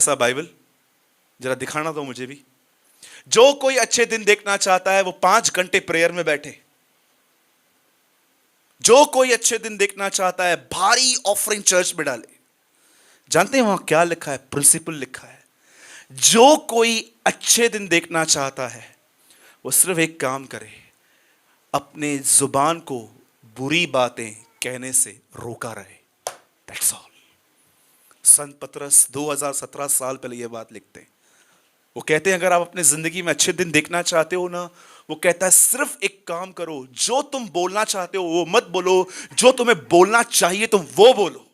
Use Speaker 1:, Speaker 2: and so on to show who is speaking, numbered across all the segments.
Speaker 1: ऐसा बाइबल जरा दिखाना दो मुझे भी। जो कोई अच्छे दिन देखना चाहता है वो 5 घंटे प्रेयर में बैठे। जो कोई अच्छे दिन देखना चाहता है भारी ऑफरिंग चर्च में डाले। जानते हैं वहां क्या लिखा है? प्रिंसिपल लिखा है, जो कोई अच्छे दिन देखना चाहता है वो सिर्फ एक काम करे, अपने जुबान को बुरी बातें कहने से रोका रहे। That's all. संत पतरस 2017 साल पहले ये बात लिखते हैं। वो कहते हैं अगर आप अपने जिंदगी में अच्छे दिन देखना चाहते हो ना, वो कहता है सिर्फ एक काम करो, जो तुम बोलना चाहते हो वो मत बोलो, जो तुम्हें बोलना चाहिए तुम वो बोलो।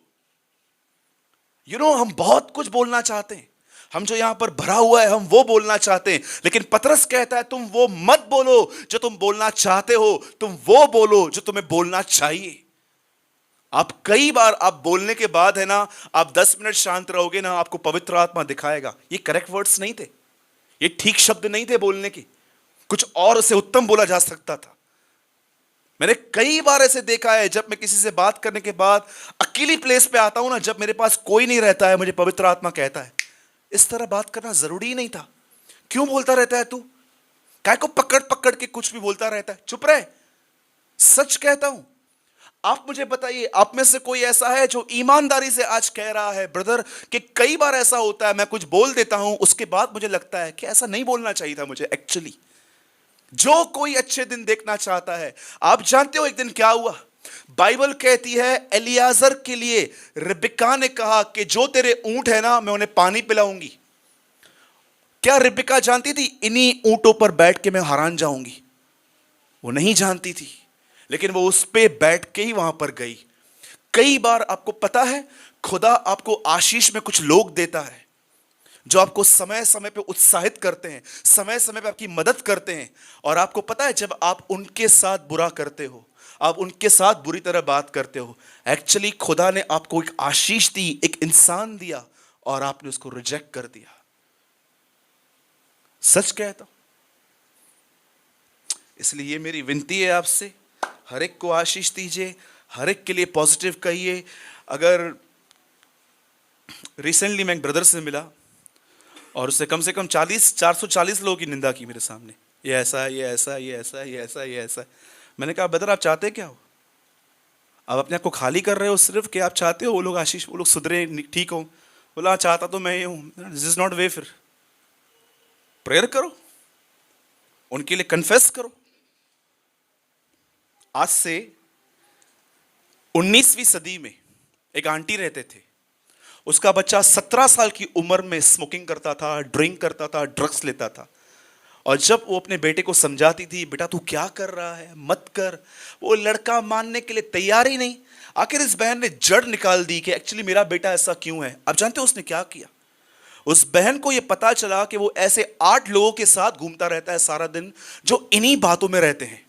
Speaker 1: हम बहुत कुछ बोलना चाहते हैं, हम जो यहां पर भरा हुआ है हम वो बोलना चाहते हैं, लेकिन पतरस कहता है तुम वो मत बोलो जो तुम बोलना चाहते हो, तुम वो बोलो जो तुम्हें बोलना चाहिए। आप कई बार आप बोलने के बाद है ना, आप 10 मिनट शांत रहोगे ना, आपको पवित्र आत्मा दिखाएगा ये करेक्ट वर्ड्स नहीं थे, ये ठीक शब्द नहीं थे बोलने के, कुछ और उसे उत्तम बोला जा सकता था। मैंने कई बार ऐसे देखा है, जब मैं किसी से बात करने के बाद अकेली प्लेस पे आता हूं ना, जब मेरे पास कोई नहीं रहता है, मुझे पवित्र आत्मा कहता है इस तरह बात करना जरूरी नहीं था, क्यों बोलता रहता है तू, काय को पकड़ पकड़ के कुछ भी बोलता रहता है, चुप रहे। सच कहता हूं। आप मुझे बताइए, आप में से कोई ऐसा है जो ईमानदारी से आज कह रहा है ब्रदर कि कई बार ऐसा होता है मैं कुछ बोल देता हूं, उसके बाद मुझे लगता है कि ऐसा नहीं बोलना चाहिए था मुझे एक्चुअली। जो कोई अच्छे दिन देखना चाहता है, आप जानते हो एक दिन क्या हुआ? बाइबल कहती है एलियाजर के लिए रिबका ने कहा कि जो तेरे ऊंट है ना मैं उन्हें पानी पिलाऊंगी। क्या रिबका जानती थी इन्हीं ऊंटों पर बैठ के मैं हैरान जाऊंगी? वो नहीं जानती थी, लेकिन वो उस पे बैठ के ही वहां पर गई। कई बार आपको पता है खुदा आपको आशीष में कुछ लोग देता है जो आपको समय समय पे उत्साहित करते हैं, समय समय पे आपकी मदद करते हैं। और आपको पता है जब आप उनके साथ बुरा करते हो, आप उनके साथ बुरी तरह बात करते हो, एक्चुअली खुदा ने आपको एक आशीष दी, एक इंसान दिया और आपने उसको रिजेक्ट कर दिया। सच कहता हूं। इसलिए ये मेरी विनती है आपसे, हर एक को आशीष दीजिए, हर एक के लिए पॉजिटिव कहिए। अगर रिसेंटली मैं एक ब्रदर से मिला और उससे कम से कम 440 लोगों की निंदा की मेरे सामने, ये ऐसा है, ये ऐसा है, ये ऐसा है, ये ऐसा है, ये ऐसा है। मैंने कहा ब्रदर आप चाहते क्या हो? आप अपने आप को खाली कर रहे हो सिर्फ कि आप चाहते हो वो लोग आशीष, वो लोग सुधरे, ठीक हो? बोला चाहता तो मैं ये हूं। दिस इज नॉट वे। फिर प्रेयर करो, उनके लिए कन्फेस करो। आज से 19वीं सदी में एक आंटी रहते थे, उसका बच्चा 17 साल की उम्र में स्मोकिंग करता था, ड्रिंक करता था, ड्रग्स लेता था। और जब वो अपने बेटे को समझाती थी बेटा तू क्या कर रहा है, मत कर, वो लड़का मानने के लिए तैयार ही नहीं। आखिर इस बहन ने जड़ निकाल दी कि एक्चुअली मेरा बेटा ऐसा क्यों है। आप जानते हो उसने क्या किया? उस बहन को यह पता चला कि वो ऐसे 8 लोगों के साथ घूमता रहता है सारा दिन जो इन्हीं बातों में रहते हैं।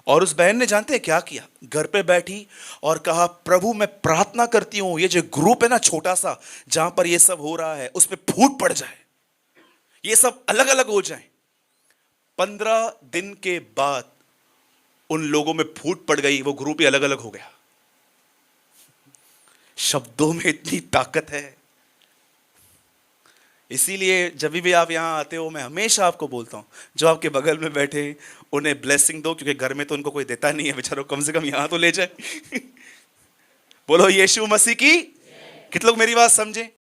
Speaker 1: और उस बहन ने जानते हैं क्या किया? घर पे बैठी और कहा प्रभु मैं प्रार्थना करती हूं ये जो ग्रुप है ना छोटा सा जहां पर ये सब हो रहा है उस पर फूट पड़ जाए, ये सब अलग अलग हो जाए। 15 दिन के बाद उन लोगों में फूट पड़ गई, वो ग्रुप ही अलग अलग हो गया। शब्दों में इतनी ताकत है। इसीलिए जब भी आप यहां आते हो मैं हमेशा आपको बोलता हूं जो आपके बगल में बैठे उन्हें ब्लेसिंग दो, क्योंकि घर में तो उनको कोई देता नहीं है बेचारों, कम से कम यहां तो ले जाए। बोलो यीशु मसीह की। कितने लोग मेरी बात समझे?